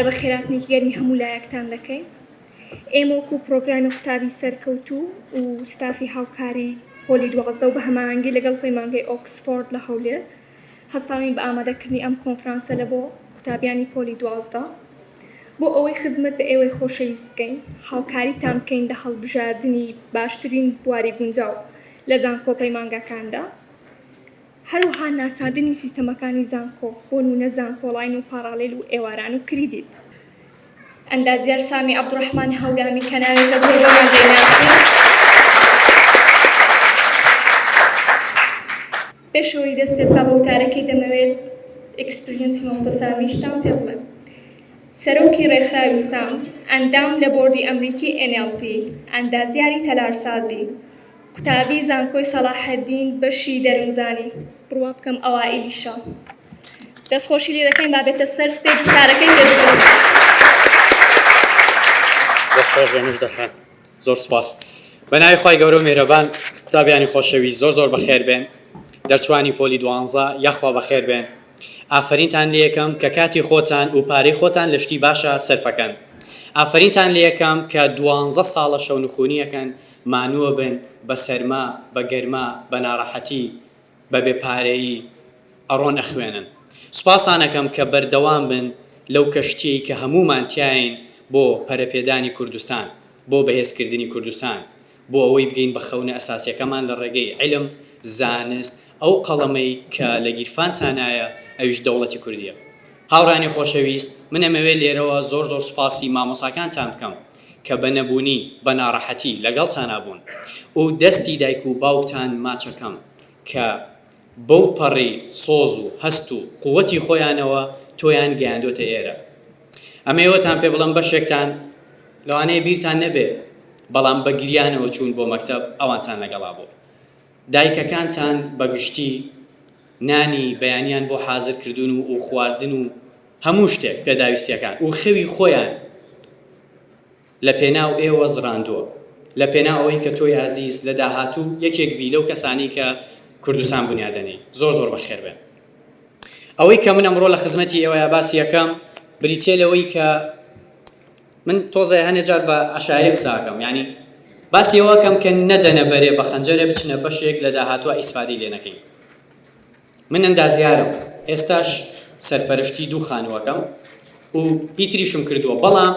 بە خێراتنێکی گەرمی هەموو لایەکتان دەکەین. ئێمە وەکو پرۆگرامی قوتابی سەرکەوتوو و ستافی هاوکاری پۆلی 12 و بە هەماهەنگی لەگەڵ پەیمانگەی ئۆکسفۆرد لە هەولێر هەستاوین بە ئامادەکردنی ئەم کۆنفرانسە لە بۆ قوتابیانی پۆلی 12 بۆ ئەوەی خزمەت بە ئێوەی خۆشەویست بکەین، هاوکاریتان بکەین لە هەڵبژاردننی باشترین بواری گونجاو لە زانکۆ پەیمانگەکاندا، هەروەها ناساندنی سیستەمەکانی زانکۆ بۆ نمونە زانکۆڵاین و پاراڵێل و ئێواران و کریدیت. ئەندازیار سامی عەبدوڕەحمان هەورامی کە ناوێتە زۆر بەمان دەیناسین، پێشەوەی دەست پێ بکا بە وتارەکەی دەمەوێت ئێکسپریەنسی مامۆستا سامیشتان پێ بڵێم. سەرۆکی ڕێکخراوی سام، ئەندام لە بۆردی ئەمریکی NLP، ئەندازیاری تەلارسازی، قوتابی زانکۆی سەلاحەدین بەشی دەرونزانی، بڕوا بکەم ئەوائیلیشە. دەستخۆشی لێ دەکەین بابێتە سەر ستێج وتارەکەی پێش بڵێم. دەستخۆش بە مژدەخان، زۆر سوپاس. بە ناوی خی گەورە و میهرەبان، قوتابیانی خۆشەویست زۆر بەخێر بێن، دەرچوانی پۆلی 12 یاخوا بەخێر بێن. ئافرینتان لێ یەکەم کە کاتی خۆتان و پارەی خۆتان لە شتی باشە سەرفەکەن. ئافرینتان لێ یەکەم کە 12 ساڵە شەو نخوونیەکەن، مانووە بن بە سەرما، بە گەرما، بە ناڕەحەتی، بە بێپارەیی ئەڕۆن ئەخوێنن. سوپاسانەکەم کە بەردەوام بن لەو کەشتیەی کە هەمومان تیاین بۆ پەرەپێدانی کوردستان، بۆ بەهێزکردنی کوردستان، بۆ ئەوەی بگەین بە خەونە ئەساسیەکەمان لە ڕێگەی عیلم، زانست، ئەو قەڵەمەی کە لە گیرفانتانایە ئەویش دەوڵەتی کوردیە. هاوڕانی خۆشەویست، من ئەمەوێت لێرەوە زۆر سوپاسی مامۆساکانتان بکەم کە بە نەبوونی بە ناڕەحەتی لەگەڵتان نابوون و دەستی دایک و باوکتان ماچەکەم کە بەو پەڕی سۆز و هەست و قووەتی خۆیانەوە تۆیان گەیاندۆتە ئێرە. ئەمەوەتان پێ بڵم بەشێکتان لەوانەیە بیرتان نەبێ، بەڵام بە گریانەوە چوون بۆ مەکتەب ئەوانتان لەگەڵا بوو. دایکەکانتان بەگشتی نانی بەیانیان بۆ حازرکردن و خواردن و هەموو شتێک پێداویستیەکان و خەوی خۆیان لە پێناو ئێوە زڕاندووە، لە پێناو ئەوەی کە تۆی عەزیز لە داهاتوو یەکێک بی لەو کەسانی کە کوردستان بنیادەنەی. زۆر بەخێر بێن. ئەوەی کە من ئەمڕۆ لە خزمەتی ئێوەیە باسی یەکەم بریتێ لەوەی کە من تۆزە هەنێ جار بە عەشایری قساکەم، یعنی باسی ئەوەکەم کە نەدەنە بەرێ بە خەنجەرێ بچنە بەشێک لە داهاتووە ئیسفادی لێ نەکەین. من ئەندازیارم، ئێستاش سەرپەرشتی دوو خانووەکەم و پیتریشم کردووە، بەڵام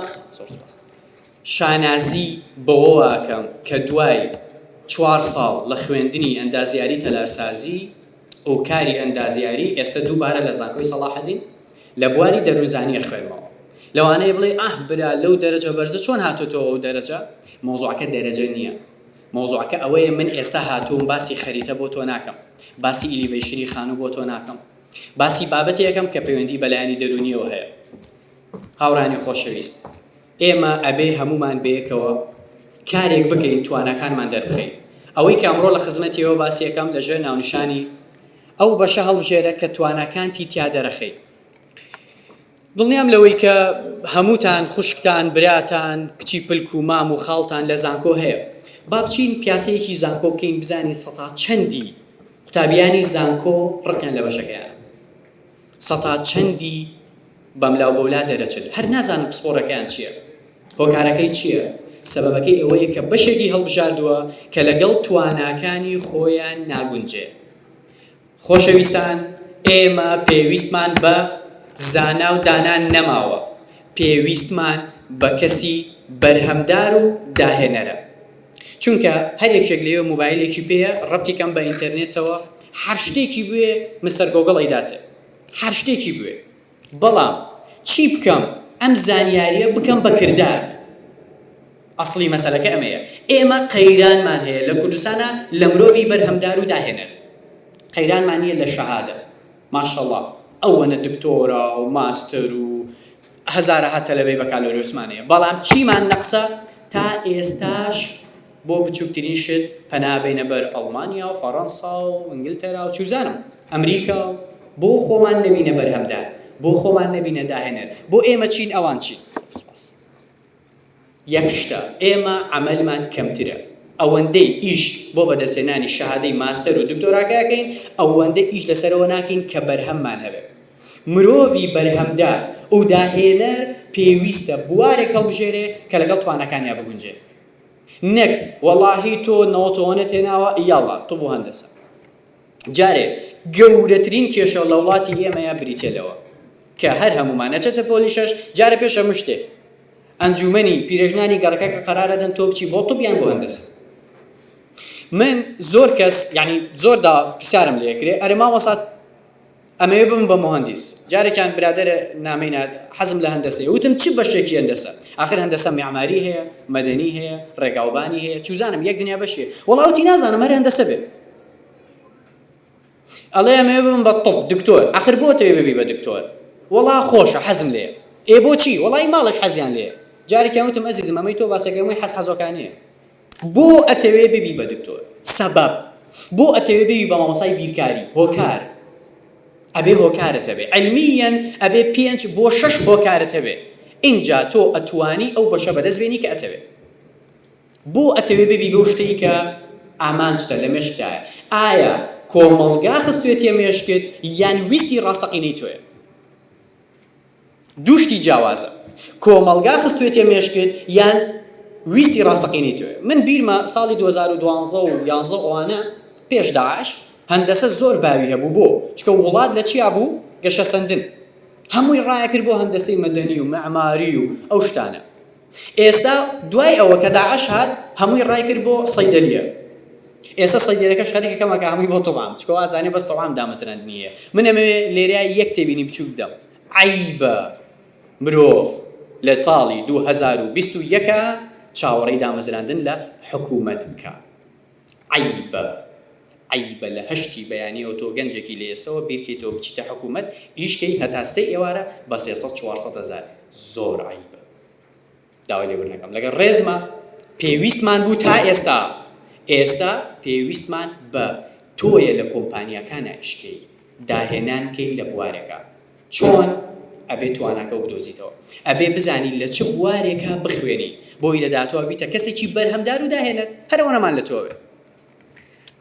شانازی بەوەواکەم کە دوای 4 ساڵ لە خوێندنی ئەندازیاری تەلارسازی و کاری ئەندازیاری ئێستا دووبارە لە زانکۆی سەلاحەدین لە بواری دەروونزانی خوێنمەوە. لەوانەیە بڵێ برا لەو دەرەجە بەرزە چۆن هاتوتەوە ئەو دەرەجە؟ مۆزوعەکە دەرەجە نییە. مۆزوعەکە ئەوەیە من ئێستا هاتووم باسی خەریتە بۆ تۆ ناکەم، باسی ئیلیڤیشنی خانوو بۆ تۆ ناکەم، باسی بابەتی یەکەم کە پەیوەندی بەلایانی دەرونیەوە هەیە. هاوڕانی خۆشەویست، ئێمە ئەبێ هەمومان بەیەکەوە کارێک بکەین توانەکانمان دەربخەین. ئەوەی کە ئەمڕۆ لە خزمەتیەوە باسی یەکەم لەژێر ناونیشانی ئەو بەشە هەڵبژێرە کە توانەکانتی تیا دەرەخەین. دڵنیام لەوەی کە هەمووتان خوشکتان، براتان، کچی پلک و مام و خاڵتان لە زانکۆ هەیە. با بچین پیاسەیەکی زانکۆ بکەین بزانین سەتا چەندی قوتابیانی زانکۆ ڕقیان لە بەشەکەیان، سەتا چەندی بەملاو بەولا دەرەچن، هەر نازانم پسپۆڕەکەیان چییە، هۆکارەکەی چییە. سەبەبەکەی ئەوەیە کە بەشێکی هەڵبژاردووە کە لەگەڵ تواناکانی خۆیان ناگونجێ. خۆشەویستان، ئێمە پێویستمان بە زانا و دانان نەماوە، پێویستمان بە کەسی بەرهەمدار و داهێنەرە. چونکە هەر یەکێک لێوە مۆبایلێکی پێیە، ڕەبتی کەم بە ئینتەرنێتەوە، هەر شتێکی بوێ مستەر گۆگڵ ئەیداتێ، هەر شتێکی بوێ. بەڵام چی بکەم؟ ئەم زانیاریە بکەم بە کردار. ئەسڵی مەسەلەکە ئەمەیە. ئێمە قەیرانمان هەیە لە کوردستانە لە مرۆڤی بەرهەمدار و داهێنەر. قەیرانمان نییە لە شەهادە، ماشەڵڵا ئەوەنە دکتۆرا و ماستەر و هەزارەها تەلەبەی بەکالۆریۆسمانەیە. بەڵام چیمان نەقسە تا ئێستاش بۆ بچووکترین شت پەنابێنە بەر ئەڵمانیا و فەڕەنسا و ئینگلتەرا و چوزانم ئەمریکا و بۆ خۆمان نەبینە بەرهەمدار، بۆ خۆمان نەبینە داهێنەر، بۆ ئێمە چین ئەوان چین. یەک شتە، ئێمە عەمەلمان کەمترە. ئەوەندەی ئیش بۆ بەدەستێنانی شەهادەی ماستەر و دکتۆراکەکەین، ئەوەندە ئیش لەسەرەوە ناکەین کە بەرهەممان هەبێت. مرۆڤی بەرهەمدار و داهێنەر پێویستە بوارێک هەڵبژێرێ کە لەگەڵ توانەکانیا بگونجێ نەک وەڵاهی تۆ نەوەتۆنە تێناوە یاڵا تۆ بۆ هەندەسە جارێ گەورەترین کێشە لە وڵاتی ئێمەیە بریتێلەوە کە هەر هەمومان نەچێتە پۆلیشەش جارە پێش هەموو شتێک ئەنجومەنی پیرەژنانی گەڕەکە کە قەرارە دەن تۆ بچی بۆ توبیان بۆ هەندەسە من زۆر کەس یعنی زۆردا پرسیارم لێکرێ ئەرێ مامۆستا ئەمەوێ بم بە مهندس جارێکیان برادرە نامەینە حەزم لە هەندەسەیە وتم چ بەشێکی هەندەسە آخر هەندەسە معماری هەیە مەدەنی هەیە ڕێگاوبانی هەیە چوزانم یەک دنیا بەشێ وەڵاوتی نازانم هەر هەندەسە بێ ئەڵێ ئەمەوێ بم بە طب دکتۆر آخر بۆ تەوێ ببی بە دکتۆر وەڵا خۆشە حەزم لێ ئێ بۆچی وەڵای ماڵش حەزیان لێ جارێکیان وتم ئەزیزم ئەمەی تۆ باسەکەمەی حەزۆکانەیە بۆ ئەتەوێ ببی بە دکتۆر سەبەب بۆ ئەتەوێ ببی بە مامۆسای بیرکاری هۆکار ئەبێ هۆکارت هەبێ علمیەن ئەبێ 5 بۆ 6 هۆکارت هەبێ اینجا تۆ ئەتوانی ئەو بەشە بەدەست بێنی کە ئەتەوێ بۆ ئەتەوێ ببی بۆ شتەی کە ئامانجتە لە مێشکایە ئایا کۆمەڵگا خستوێتیە مێشکت یان ویستی ڕاستەقینەی تۆیە دووشتی جیاوازە کۆمەڵگا خستوێتیە مێشکت یان ویستی ڕاستەقینەی تۆیە من بیرمە ساڵی 2012 و 11 ئەوانە پێش داعش هەندەسە زۆر باوی هەبوو بۆ چکە وڵات لە چیا بوو گەشە سەندن هەمووی ڕایەکرد بۆ هەندەسەی مەدەنی و معماری و ئەو شتانە ئێستا دوای ئەوە کە داعش هات هەمووی ڕای کرد بۆ سەیدەلیە ئێستا سەیدەلەکە خەریکە کەمەکە هەمووی بۆ تۆڵام چکە وازانێ بەس تۆڵام دامەزراندنیە من ئەمەوێ لێرەیە یەک تێبینی بچووک بدەم عیبە مرۆڤ لە ساڵی 2021 چاوەڕێی دامەزراندن لە حکوومەت بکە عیبە لە هەشتی بەیانیەوە تۆ گەنجێکی لە ئێسەوە بیرکەیتەوە بچیتە حکوومەت ئیشکەی هەتا 3 ئێوارە بە 300-400 هەزار زۆر عیبە داوای لێبوردنەکەم لەگەڵ ڕێزمە پێویستمان بوو تا ئێستا پێویستمان بە تۆیە لە کۆمپانیەکانە ئیشکەی داهێنانکەی لە بوارێکە چۆن ئەبێ تواناکە بدۆزیتەوە ئەبێ بزانی لە چ بوارێکە بخوێنی بۆی لە داهاتوە بیتە کەسێکی بەرهەمدار و داهێنێت هەرەوەنەمان لە تۆوێ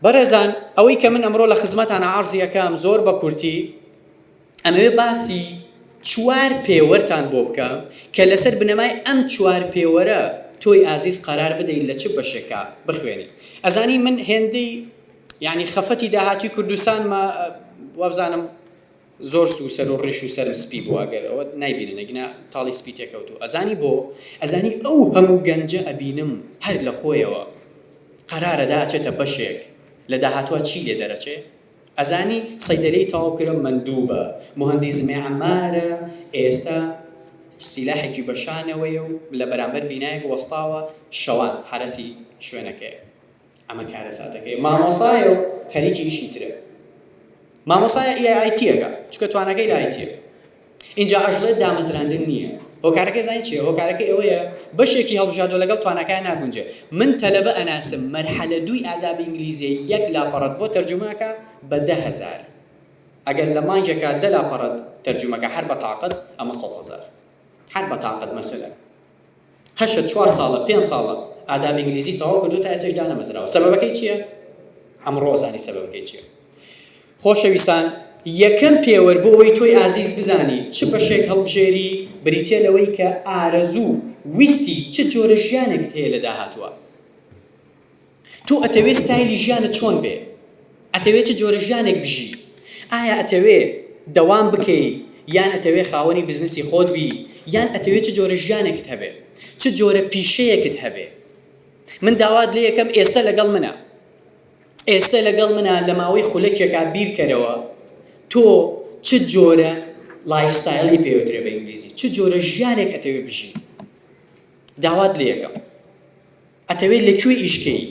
بەڕێزان ئەوەی کە من ئەمڕۆ لە خزمەتانە عەرزی یەکەم زۆر بە کورتی ئەمەوێ باسی 4 پێوەرتان بۆ بکەم کە لەسەر بنەمای ئەم 4 پێوەرە تۆی ئازیز قەرار بدەین لە چ بەشێکە بخوێنی ئەزانی من هێندەی یعنی خەفەتی داهاتوی کوردستانمە وابزانم زۆر سوسەر و ڕیش و سەرم سپی بووە گەر ئەوە نایبینن ئەگەنا تاڵی سپی تێکەوتو ئەزانی بۆ ئەزانی ئەو هەموو گەنجە ئەبینم هەر لە خۆیەوە قەرارەدا ئەچێتە بەشێک لە داهاتوە چی لێ دەرەچێ ئەزانی سەیدەلەی تەواوکرە مەندووبە مهندس معمارە ئێستا سیلاحێکی بەشانەوەیە و لە بەرامبەر بینایەک وەستاوە شەوان حرەسی شوێنەکەی ئەمە کارە ساتەکەی مامۆسایە و خەریکی ئیشی ترە مامۆسایە ئایتیەکە چکە توانەکەی لە ئایتیە اینجا ئەژڵێت دامەزراندن نییە هۆکارەکەی زانی چیە هۆکارەکەی ئەوەیە بەشێکی هەڵبژاردۆ لەگەڵ توانەکەی ناگونجێ من تەلەبە ئەناسم مەرحەلە 2 ئادابی ئینگلیزی 1 لاپەڕەت بۆ تەرجمەکە بە 10,000 ئەگەر لە مانجێکە 10 لاپەڕەت تەرجمەکە هەر بە تاقەت ئەمە 100,000 هەر بە تاقەت مەسەلە هەشت 4 ساڵە 5 ساڵە ئاداب ئینگلیزی تەواو کردو تا ئێستاش دانەمەزراوە سەبەبەکەی چییە؟ ئەمڕۆ زانی سەبەبەکەی چییە خۆشەویستان یەکەم پێوەر بۆ ئەوەی تۆی ئازیز بزانی چ بەشێک هەڵبژێری بریتێ لەوەی کە ئارەزوو ویستی چ جۆرە ژیانێکت هەیە لە داهاتوە تۆ ئەتەوێ ستایلی ژیانت چۆن بێ ئەتەوێ چ جۆرە ژیانێک بژی ئایا ئەتەوێ دەوام بکەی یان ئەتەوێ خاوەنی بزنسی خۆت بی یان ئەتەوێ چ جۆرە ژیانێکت هەبێ چ جۆرە پیشەیەکت هەبێ من داوات لێ یەکەم ئێستا لەگەڵ منە لە ماوەی خولەکێکا بیرکەرەوە تۆ چ جۆرە لایفستایلی پێوترێ بە ئینگلیزی چ جۆرە ژیانێک ئەتەوێ بژی داوات لێ یەکەم ئەتەوێ لەکوێ ئیشکەی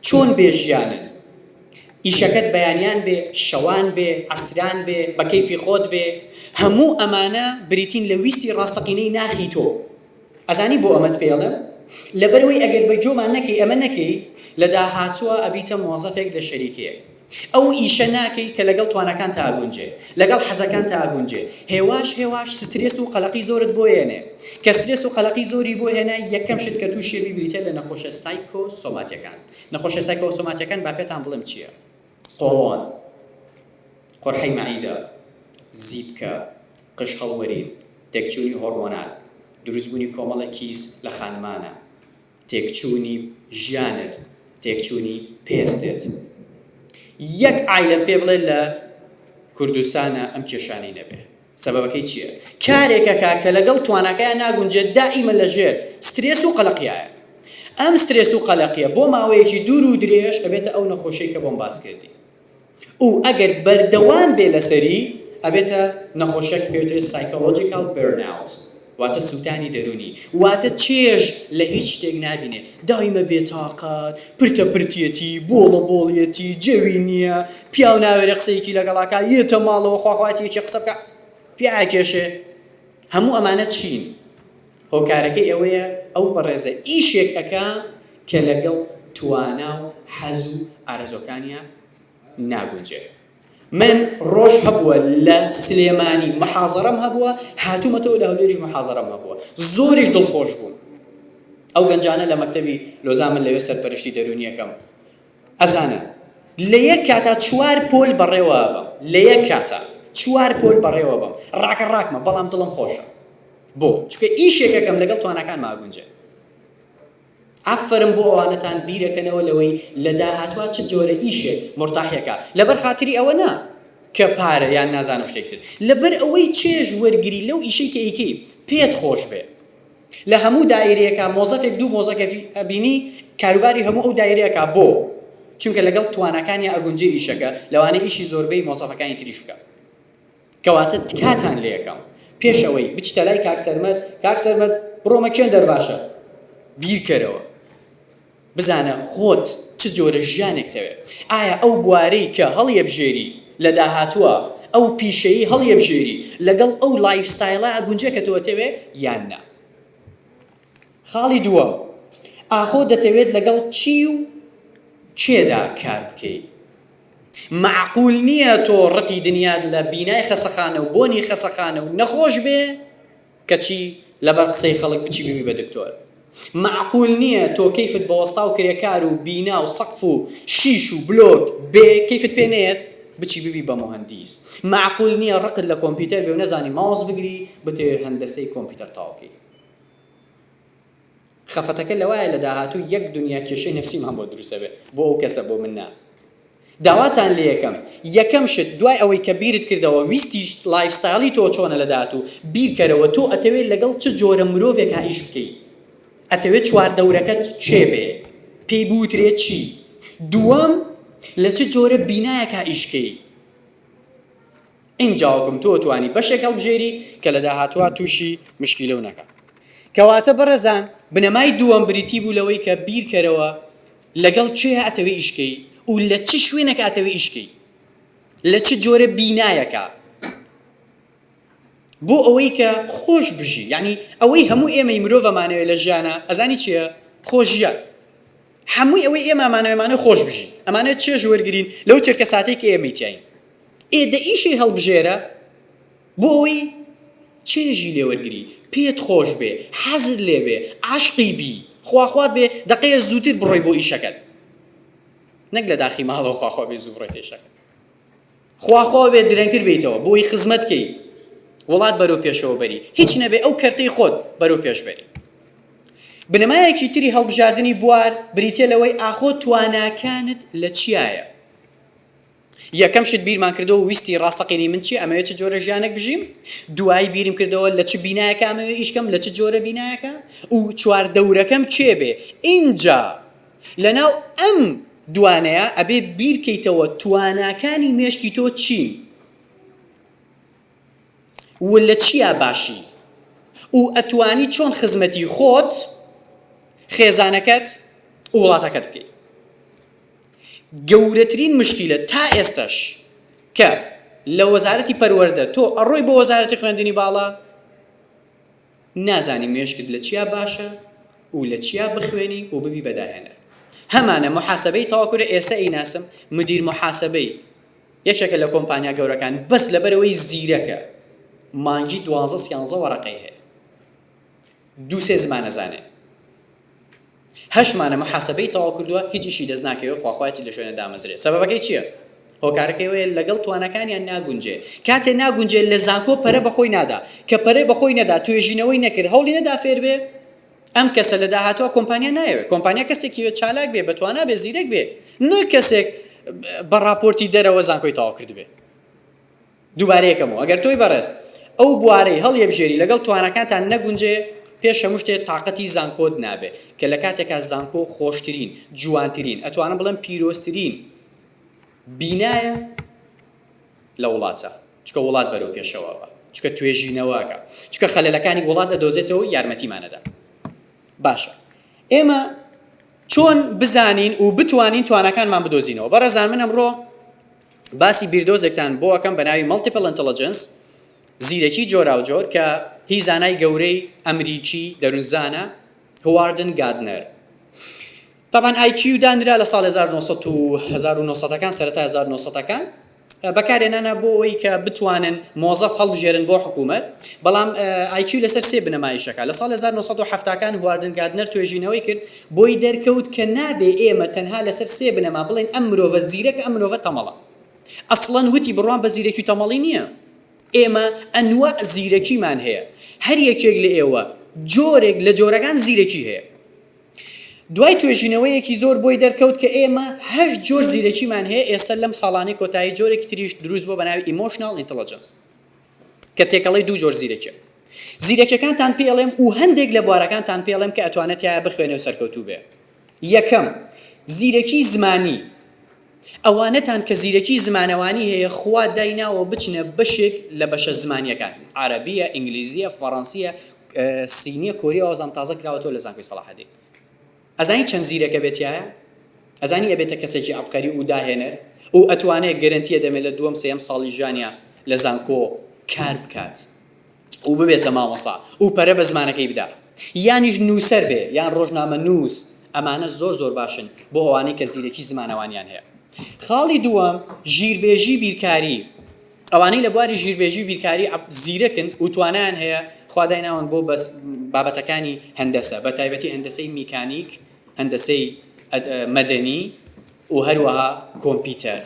چۆن بێ ژیانت ئیشەکەت بەیانیان بێ شەوان بێ عەسران بێ بە کەیفی خۆت بێ هەموو ئەمانە بریتین لە ویستی ڕاستەقینەی ناخی تۆ ئەزانی بۆ ئەمەت پێڵم لەبەرەوەی ئەگەر بە جۆمان نەکەی ئەمە نەکەی لە داهاتووە ئەبیتە مۆزەفێک لە شەریکەیەک ئەو ئیشە ناکەی کە لەگەڵ توانەکان تا ئاگونجێ لەگەڵ حەزەکان تا ئاگونجێ هێواش سترێس و قەلەقی زۆرت بۆ هێنێ کە سترێس و قەلەقی زۆری بۆ هێنا یەکەم شت کە تووشێ بیبریتە لە نەخۆشە سایکۆسۆماتیەکان نەخۆشە سایکۆسۆماتیەکان با پێتان بڵێم چییە قۆڵۆن قۆرحەی مەعیدە زیبکە قش هەڵوەرین تێکچوونی هۆرمۆنال دروستبوونی کۆمەڵە کیس لە خانمانە، تێکچوونی ژیانت، تێکچوونی پێستت. یەک عایلەم پێ بڵێ لە کوردستانە ئەم کێشانەی نەبێ. سەبەبەکەی چییە؟ کارێکەکە کە لەگەڵ تواناکەیان ناگونجێت دائیمە لەژێر سترێس و قەلەقیایە. ئەم سترێس و قەلەقیە بۆ ماوەیەکی دوور و درێژ ئەبێتە ئەو نەخۆشیی کە بۆم باس کردی. و ئەگەر بەردەوام بێ لەسەری ئەبێتە نەخۆشیەک پێوترێت سایکۆلۆجیکال بەرناوت، واتە سووتانی دەرونی، واتە چێژ لە هیچ شتێک نابینێ، دایمە بێتاقەت، پرتە پرتێتی، بۆڵە بۆڵیەتی، جێوی نییە، پیاو ناوێرە قسەیەکی لەگەڵاکە، یێتە ماڵەوە خواخواتیەکی قسە بکە، پیاکێشێ. هەموو ئەمانە چین؟ هۆکارەکەی ئەوەیە ئەو بەڕێزە ئیشێک ئەکا کە لەگەڵ توانا و حەز و ئارەزۆکانیان ناگونجێ. من ڕۆژ هەبووە لە سلێمانی مەحازەرەم هەبووە، هاتوومەتەوە لە هەولێریش مەحازەرەم هەبووە، زۆریش دڵخۆش بووم. ئەو گەنجانە لە مەکتەبی لۆزان من لەوێ سەرپەرشتی دەرونیەکەم ئەزانە لە یەک کاتا 4 پۆل بەڕێوە بم، لە یەک کاتا 4 پۆل بەڕێوە بم، ڕاکە ڕاکمە، بەڵام دڵم خۆشە. بۆ چونکە ئیشێکەکەم لەگەڵ توانەکان ماگونجێ. ئافرم بۆ ئەوانەتان بیرەکەنەوە لەوەی لە داهاتوە چ جۆرە ئیشێک مرتاحیەکە، لەبەر خاتری ئەوە نا کە پارە یان نازانم شتێکتر، لەبەر ئەوەی چێژ وەرگری لەو ئیشەی کە ئیکەی پێت خۆش بێ. لە هەموو دایرەیەکە مۆزەفێک دوو مۆزەکەفی ئەبینی کاروباری هەموو ئەو دایرەیەکە بۆ چونکە لەگەڵ توانەکانی ئەگونجێ ئیشەکە لەوانەیە ئیشی زۆربەی مۆزەفەکانی تریش بکە. کەواتە تکاتان لێ یەکەم پێشەوەی بچتە لای کاکسەرمەد بڕۆمە کێن دەرباشە، بیرکەرەوە بزانە خۆت چ جۆرە ژیانێک دەوێت. ئایا ئەو بوارەی کە هەڵیەبژێری لە داهاتووە، ئەو پیشەیی هەڵیەبژێری لەگەڵ ئەو لایفستایلە ئەگونجێ کە تۆ دەوێت یان نا؟ خاڵی دووەم، ئاخۆ دەتەوێت لەگەڵ چی و چێدا کار بکەیت. معقول نییە تۆ ڕقی دنیات لە بینای خەسەخانە و بۆنی خەسەخانە و نەخۆش بێ کەچی لەبەر قسەی خەڵک بچی ببی بە دکتۆر. معقول نییە تۆ کەیفت بەوەستا و کرێکار و بینا و سەقف و شیش و بلۆک بێ کەیفت پێ نێت بچی ببی بە مهندیس. معقول نییە ڕقت لە کۆمپیوتەر بێ و نەزانی ماوس بگری بتێ هەندەسەی کۆمپیوتەر تاوکەی. خەفەتەکە لەوایە لە داهاتوو یەک دنیا کێشەی نەفسیمان بۆ دروستە بێ، بۆ ئەو کەسە بۆ من نا. داواتان لێ یەکەم شت دوای ئەوەی کە بیرت کردەوە ویستی لایفستایلی تۆ چۆنە لە داهاتوو بیرکەرەوە تۆ ئەتەوێت لەگەڵ چ جۆرە مرۆڤێک ئیش بکەیت. ئەتەوێت چواردەورەکەت چێ بێ، پێی بوترێت چی. دووەم لە چ جۆرە بینایەکە ئیشکەی. ئینجاوەکم تۆ توانی بەشێک هەڵبژێری کە لە داهاتوە تووشی مشکیلە و نەکە. کەواتە بەڕێزان بنەمای دووەم بریتی بوو لەوەی کە بیرکەرەوە لەگەڵ چێ ئەتەوێت ئیشکەی و لە چ شوێنێک ئەتەوێت ئیشکەی، لە چ جۆرە بینایەکە، بۆ ئەوەی کە خۆش بژی. یعنی ئەوەی هەموو ئێمەی مرۆڤەمانەوێت لە ژیانە ئەزانی چییە؟ خۆشیە. هەمووی ئەوەی ئێمەمانەوێمانە خۆش بژی، ئەمانێت چێژ وەرگرین لەو چرکە ساتێک کە ئێمەی تیاین. ئێدە ئیشی هەڵبژێرە بۆ ئەوەی چێژی لێوەرگری، پێت خۆش بێ، حەزت لێ بێ، عاشقی بی، خواخوات بێ دەقەیە زووتر بڕۆی بۆ ئیشەکەت، نەک لە داخی ماڵەوە خواخوا بێ زوو بڕۆی تێشەکەت. خواخوا بێ درەنگتر بیتەوە بۆی خزمەتکەی وڵات بەرەو پێشەوە بەری، هیچ نەبێ ئەو کەرتەی خۆت بەرەو پێش بەری. بنەمایەکی تری هەڵبژاردننی بوار بریتە لەوەی ئاخۆ تواناکانت لە چیایە. یەکەم شت بیرمان کردەوە ویستی ڕاستەقینی من چی، ئەمەوێت چ جۆرە ژیانێک بژیم. دوایی بیرم کردەوە لە چ بینایەکە ئەمەوێت ئیشکەم، لە چ جۆرە بینایەکە و چواردەورەکەم چێ بێ. اینجا لەناو ئەم دوانەیە ئەبێ بیرکەیتەوە تواناکانی مێشکی تۆ چین و لە چیا باشی و ئەتوانی چۆن خزمەتی خۆت، خێزانەکەت و وڵاتەکەت بکەیت. گەورەترین مشکلە تا ئێستش کە لە وەزارەتی پەروەردە تۆ ئەڕۆی بۆ وەزارەتی خوێندنی باڵا نازانی مێشکت لە چیا باشە و لە چیا بخوێنی و ببی بەداهێنەر. هەمانە محاسبەی تەواکوورە ئێستا ئیناسم مدیر محاسبەی یەکێکە لە کۆمپانیا گەورەکان بەس لەبەرەوەی زیرەکە مانگی 12-13 وەرەقەی هەیە، 2-3 زمانە زانێ، 8 مانە محاسبەی تەواو کردووە، هیچ ئیشی دەست ناکەوێت، خواخواتی لە شوێنە دامەزرێت. سەبەبەکەی چییە؟ هۆکارەکەیەوەیە لەگەڵ توانەکانیان ناگونجێ کاتێ ناگونجێ لە زانکۆ پەرە بەخۆی نادا کە پەرە بەخۆی نەدا توێژینەوەی نەکرد هەوڵی نەدا فێر بێ ئەم کەسە لە داهاتوە کۆمپانیا نایەوێت کۆمپانیا کەسێکی چالاک بێ بەتوانە بێ زیرەک بێ نۆ کەسێک بە راپۆرتی دەرەوە زانکۆی تەواو کرد بێ دووبارەیەکەمەوە ئەگەر تۆی بەڕێست ئەو بوارەی هەڵیەبژێری لەگەڵ توانەکانتان نەگونجێ پێش هەموو شتێ تااقەتی زانکۆت نابێ کە لە کاتێکا زانکۆ خۆشترین جوانترین ئەتوانم بڵێم پیرۆستترین بینایە لە وڵاتە چکە وڵات بەرەو پێشەوە بە چکە توێژینەوەکە چکە خەلەلەکانی وڵات دەدۆزێتەوە یارمەتیمانەدا باشە ئێمە چۆن بزانین و بتوانین توانەکانمان بدۆزینەوە بەڕێزان من ئەمڕۆ باسی بیردۆزێکتان بۆ ئەەکەم بە ناوی مەڵتیپل ئینتەلیجەنس زیرەکی جۆراوجۆر کە هی زانای گەورەی ئەمریکی دەروونزانە هواردن گاردنەر طبعا IQ دانرا لە ساڵ 1900 سەرەتا 1900 بەکارێنانە بۆ ئەوەی کە بتوانن مۆزەف هەڵبژێرن بۆ حکوومەت بەڵام IQ لەسەر سێ بنەمایشەکە لە ساڵ 1970 هواردن گاردنەر توێژینەوەی کرد بۆی دەرکەوت کە نابێ ئێمە تەنها لەسەر سێ بنەما بڵێن ئەم مرۆڤە زیرەکە ئەم مرۆڤە تەمەڵە ئەسڵەن وتی بڕوان بە زیرەکی تەمەڵی نییە ئێمە ئەنواع زیرەکیمان هەیە هەر یەکێک لە ئێوە جۆرێک لە جۆرەکان زیرەکی هەیە دوای توێژینەوەیەکی زۆر بۆی دەرکەوت کە ئێمە هەر جۆر زیرەکیمان هەیە ئێستا لەم ساڵانەی کۆتایی جۆرێکی تریش دروست بۆ بە ناوی ئیمۆشنال ئینتەلیجەنس کە تێکەڵی دوو جۆر زیرەکیە زیرەکیەکانتان پێڵێم و هەندێک لە بوارەکانتان پێڵێم کە ئەتوانێت یایە بخوێنێ و سەرکەوتوو بێ یەکەم زیرەکی زمانی ئەوانەتان کە زیرەکی زمانەوانی هەیە خوا دایناوە بچنە بەشێک لە بەشە زمانیەکان عەرەبیە ئینگلیزیە فەڕەنسیە سینیە کۆریە ئەوزان تازە کراوەتەوە لە زانکۆی سەلاحەدین ئەزانی چەند زیرەکە بێتیایە ئەزانی ئەبێتە کەسێکی عەبقەری و داهێنەر و ئەتوانێت گەرنتیە دەمێت لە دووەم سێم ساڵی ژیانیا لە زانکۆ کار بکات و ببێتە مامۆسا و پەرە بە زمانەکەی بدا یانیش نووسەر بێ یان ڕۆژنامە نووس ئەمانە زۆر باشن بۆ ئەوانەی کە زیرەکی زمانەوانیان هەیە خاڵی دووەم ژیربێژی بیرکاری ئەوانەی لە بواری ژیربێژی بیرکاری زیرەکن و توانیان هەیە خوا دایناون بۆ بابەتەکانی هەندەسە بە تایبەتی هەندەسەی میکانیک هەندەسەی مەدەنی و هەروەها کۆمپیوتەر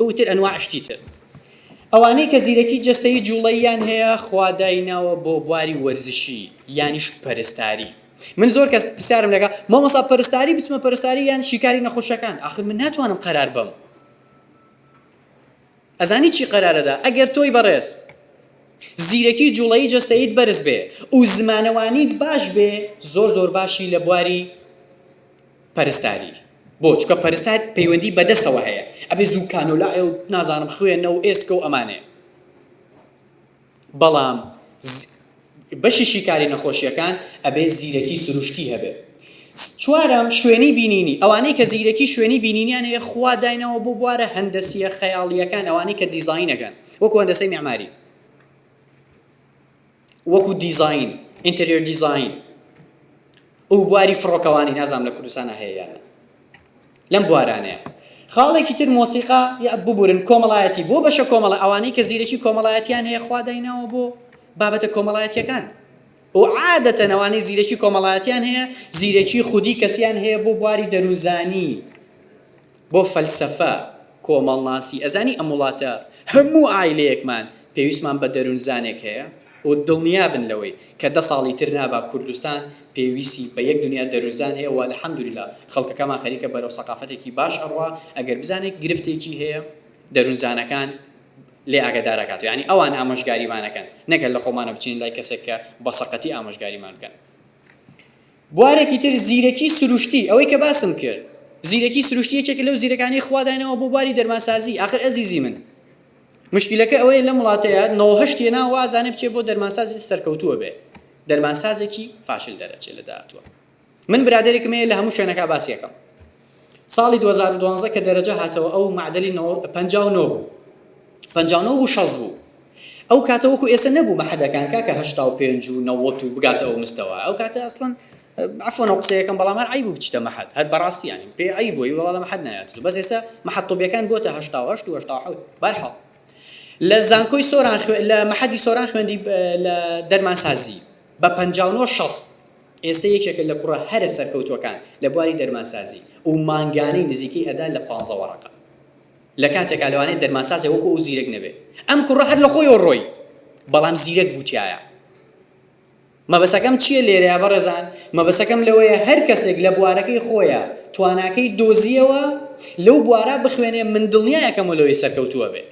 وتر ئەنواع شتی تر ئەوانەی کە زیرەکی جەستەی جوڵەییان هەیە خوا دایناوە بۆ بواری وەرزشی یانیش پەرستاری من زۆر کەس پرسیارم لەکە مامۆستا پەرستاری بچمە پەرستاری یان شیکاری نەخۆشەکان ئاخر من ناتوانم قەرار بم ئەزانی چی قەرارەدا ئەگەر تۆی بەڕێز زیرەکی جوڵەیی جەستەیت بەرز بێ و زمانەوانیت باش بێ زۆر باشی لە بواری پەرستاری بۆ چکە پەرستار پەیوەندی بەدەستەوە هەیە ئەبێ زوو کانۆلایە و نازانم خوێنە و ئێسکە و ئەمانێ بەڵام بەشی شیکاری نەخۆشیەکان ئەبێ زیرەکی سروشتی هەبێ چوارم شوێنی بینینی ئەوانەی کە زیرەکی شوێنی بینینیان هەیە خوا داینەوە بۆ بوارە هەندەسیە خەیاڵیەکان ئەوانەی کە دیزاینەکەن وەکو هەندەسەی معماری وەکو دیزاین ئینتەریۆر دیزاین ئەو بواری فڕۆکەوانی نازام لە کوردستانە هەیە یانە لەم بوارانەیە خاڵێکی تر مۆسیقا یا ببورن کۆمەڵایەتی بۆ بەشە کۆمەڵە ئەوانەی کە زیرەکی کۆمەڵایەتیان هەیە خوا دایناوە بۆ بابەتە کۆمەڵایەتیەکان و عادەتەن ئەوانەی زیرەکی کۆمەڵایەتیان هەیە زیرەکی خودی کەسیان هەیە بۆ بواری دەروونزانی بۆ فەلسەفە کۆمەڵناسی ئەزانی ئەم وڵاتە هەموو ئایلەیەکمان پێویستمان بە دەروونزانێک هەیە و دڵنیابن لەوەی کە 10 ساڵی تر نابا کوردستان پێویستی بە یەک دنیا دەروونزان هەیە و الحەمدولله خەڵکەکەمان خەریکە بەرەو سەقافەتێکی باش ئەڕوا ئەگەر بزانێت گرفتێکی هەیە دەروونزانەکان لێ ئاگادارەکات یعنی ئەوان ئامۆژگاریمانەکەن نەگەر لە خۆمانە بچین لای کەسێک کە بە سەقەتی ئامۆژگاریمان بکەن بوارێکی تر زیرەکی سروشتی ئەوەی کە باسم کرد زیرەکی سروشتی یەکێک لەو زیرەکانی خوا داینەوە بۆ بواری دەرمانسازی ئاخر ئەزیزی من مشکلەکە ئەوەیە لە وڵاتەیە 98 هێنا وازانێ بچێ بۆ دەرمانسازی سەرکەوتووە بێ دەرمانسازێکی فاشل دەرەچێت لە داهاتوە من برادێکم هەیە لە هەموو شوێنەکە باسی یەکەم ساڵی 2012 کە دەرەجە هاتەوە ئەو معدەلی 59 بوو 59 بوو 60 بوو ئەو کاتە وەکو ئێستا نەبوو مەحەدەکان کاکە 85 و 90 و بگاتە ئەو مستەوە ئەو کاتە ئەسڵەن عفوا قسەیەکەم بەڵام هەر عیب بوو بچیتە مەحەد هەر بەڕاستی یانی پێ عیب بووی وەڵام مەحەد نایەت بەس ئێستا مەحەد طوبیەکان بۆتە 88 و 87 بەرحەڵ لە زانکۆی سۆران لە مەحەدی سۆران خوێندی لە دەرمانسازی بە 59 60 ئێستا یەکێکە لە کوڕە هەرە سەرکەوتوەکان لە بواری دەرمانسازی و مانگانەی نزیکەی ئەدا لە 15 وەرەقە لە کاتێکا لەوانەیە دەرمانسازێ وەکو ئەو زیرەک نەبێت ئەم کوڕە هەر لە خۆی ڕۆی بەڵام زیرەک بوتیایە مەبەسەکەم چییە لێرەیە بەڕێزان مەبەسەکەم لەوەیە هەر کەسێک لە بوارەکەی خۆیە تواناکەی دۆزیەوە لەو بوارە بخوێنێ من دڵنیایەکەم لەوەی سەرکەوتووە بێت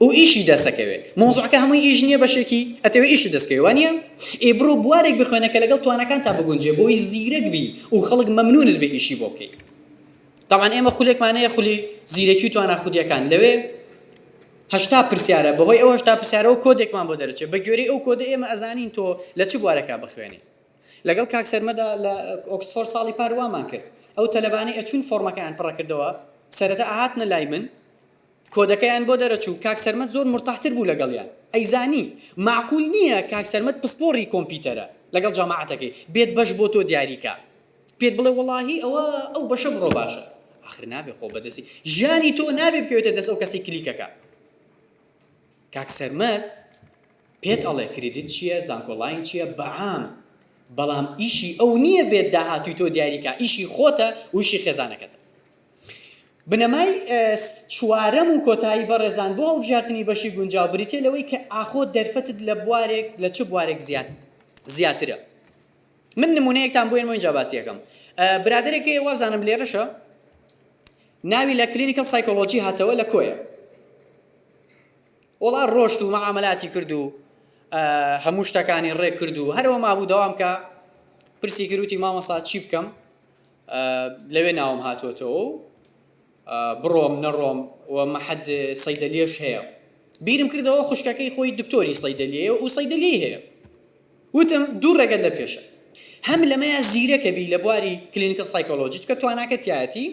و ئیشی دەسەکەوێت مۆزوعەکە هەمووی ئیش نییە بەشێکی ئەتەوێت ئیشی دەستکەوێت وانە بڕۆ بوارێک بخوێنە کە لەگەڵ توانەکان تا بگونجێ بۆی زیرەک بی و خەڵک مەمنونت بێ ئیشی بۆ بکەیت طبعا ئێمە خولێکمانەیە خولی زیرەکی و توانە خودیەکان لەوێ 80 پرسیارە بەهۆی ئەو 80 پرسیارەوە کۆدێکمان بۆ دەرەچێت بە گوێرەی ئەو کۆدە ئێمە ئەزانین تۆ لە چ بوارەکە بخوێنی لەگەڵ کاک سەرمەدا لە ئۆکسفۆرد ساڵی پاروامان کرد ئەو تەلەبانەی ئەچوون فۆرمەکەیان پڕە کردەوە سەرەتا ئاهاتنە لای من کۆدەکەیان بۆ دەرەچوو کاک سەرمەد زۆر مرتاحتر بوو لەگەڵیان ئەیزانی معقول نییە کاک سەرمەد پسپۆڕی کۆمپیوتەرە لەگەڵ جاماعەتەکەی بێت بەش بۆ تۆ دیاریکە پێت بڵێ وەڵاهی ئەو بەشە بڕۆ باشە آخر نابێ خۆ بەدەستی ژیانی تۆ نابێ بکەوێتە دەست ئەو کەسی کلیکەکە کاک سەرمەد پێت ئەڵێ کریدیت چییە زانکۆڵاین چییە بەعام بەڵام ئیشی ئەو نییە بێت داهاتووی تۆ دیاریکە ئیشی خۆتە و ئیشی خێزانەکەتە بنەمای چوارەم و کۆتایی بەڕێزان بۆ هەڵبژاردننی بەشی گونجاو بریتێ لەوەی کە ئاخۆ دەرفەتت لە بوارێک لە چ بوارێک زیاترە من نمونەیەکتان بۆ اینجا باسی یەکەم برادێکی وابزانم لێرەشە ناوی لە کلینیکەل سایکۆلۆجی هاتەوە لە کۆیە وەڵا ڕۆشت و مەعامەلاتی کرد و هەموو شتەکانی ڕێ کرد و هەرەوە مابوو دەوام کە پرسی کردوتی مامەسا چی بکەم لەوێ ناوم هاتوۆتەوە بڕۆم نەڕۆم و مەحەد سەیدەلیەش هەیە بیرم کردەوە خوشکەکەی خۆی دکتۆری سەیدەلیەیە و سەیدەلی هەیە وتم دوو ڕێگەت لە پێشە هەم لەمەیە زیرەکە بی لە بواری کلینیکەل سایکۆلۆجی کە تواناکە تایەتی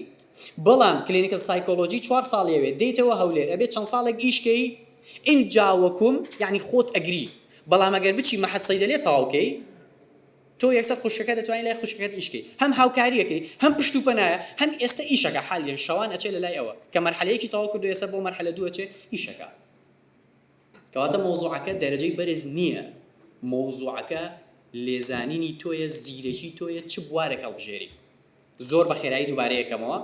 بەڵام کلینیکەل سایکۆلۆجی 4 ساڵیەوێت دەیتەوە هەولێر ئەبێت چەند ساڵێک ئیشکەی اینجا وەکوم یعنی خۆت ئەگری بەڵام ئەگەر بچی مەحەد سەیدەلیە تاوکەی تۆ یەکسەر خوشکەکە دەتوانین لای خوشکەکەت ئیشکەی هەم هاوکاریەکەی هەم پشت و پەنایە هەم ئێستا ئیشەکە حالیان شەوان ئەچێ لە لای ئەوە کە مەرحەلەیەکی تەواو کردو ئێستا بۆ مەرحەلە دووە چێ ئیشەکە کەواتە مۆزوعەکە دەرەجەی بەرز نییە مۆزوعەکە لێزانینی تۆیە زیرەکی تۆیە چ بوارێک هەڵبژێری زۆر بە خێرایی دووبارەیەکەمەوە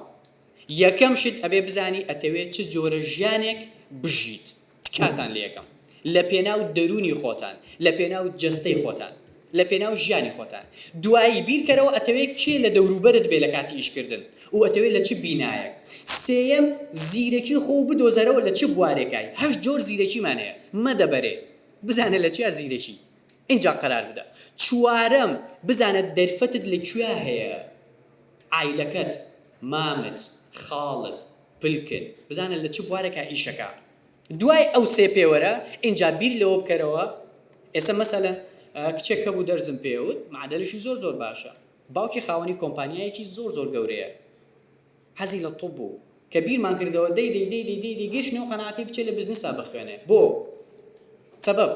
یەکەم شت ئەبێ بزانی ئەتەوێت چ جۆرە ژیانێک بژیت کاتان لە یەکەم لە پێناو دەرونی خۆتان لە پێناو جەستەی خۆتان لە پێناو ژیانی خۆتان دوایی بیرکەرەوە ئەتەوێت کێ لە دەوروبەرت بێ لە کاتی ئیشکردن و ئەتەوێت لە چ بینایەک سێیەم زیرەکی خۆ بدۆزەرەوە لە چ بوارێکای 8 جۆر زیرەکیمان هەیە مەدەبەرێ بزانە لە چیا زیرەکی اینجا قرار بدە چوارەم بزانە دەرفەتت لەکوێ هەیە عایلەکەت مامت خاڵت پلکت بزانە لە چ بوارێکا ئیشەکە دوای ئەو سێ پێوەرە اینجا بیر لەوە بکەرەوە ئێستا مەسەلەن کچێک کە بوو دەرزم پێوت معدەلشی زۆر باشە باوکی خاوەنی کۆمپانیایەکی زۆر گەورەیە حەزی لە تۆپ بوو کە بیرمان کردەوە دەی گەشتنەوە قەناعەتی بچێت لە بزنسا بخوێنێ بۆ سەبەب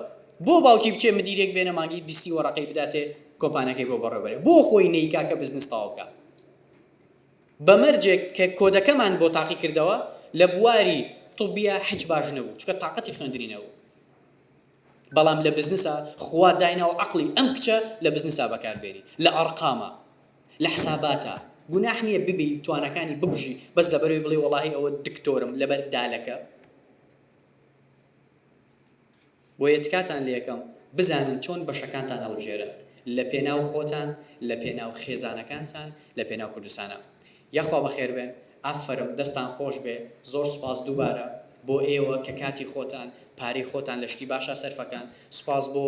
بۆ باوکی بچێ مدیرێک بێنە مانگی 20 وەرەقەی بداتێ کۆمپانیەکەی بۆ بەڕێوەبەرێ بۆ خۆی نەیکا کە بزنس تاوکە بەمەرجێک کە کۆدەکەمان بۆ تاقی کردەوە لە بواری طبیە حج باش نەبوو چکە تااقەتی خوێندنی نەبوو بەڵام لە بزنسە خوا داینەوە عەقڵی ئەم کچە لە بزنسا بەکاربێنی لە ئەرقامە لە حساباتە گوناح نییە ببی توانەکانی ببژی بەس لەبەرەوەی بڵێ وەڵاهی ئەوە دکتۆرم لەبەر دالەکە بۆ یەتکاتان لە یەکەم بزانن چۆن بەشەکانتان هەڵبژێرن لە پێناو خۆتان لە پێناو خێزانەکانتان لە پێناو کوردستانە یاخوا بەخێر بێن ئافرم دەستان خۆش بێ زۆر سپاس دووبارە بۆ ئێوە کە کاتی خۆتان پارەی خۆتان لە شتی باشە سەرفەکان سپاس بۆ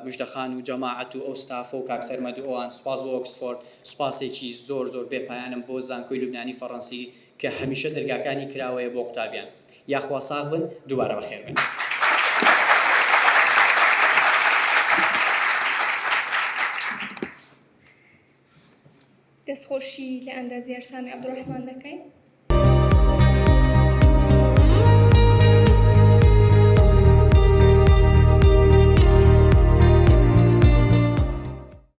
مژدەخان و جەماعەت و ئەو ستافە و کاک سەرمەد و ئەوان سپاس بۆ ئۆکسفۆرد سپاسێکی زۆر بێپایانم بۆ زانکۆی لوبنانی فەڕەنسی کە هەمیشە دەرگاکانی کراوەیە بۆ قوتابیان یاخوا ساغ بن دووبارە بەخێر بن دەستخۆشی لە ئەندازیار سامی عەبدوڕەحمان دەکەین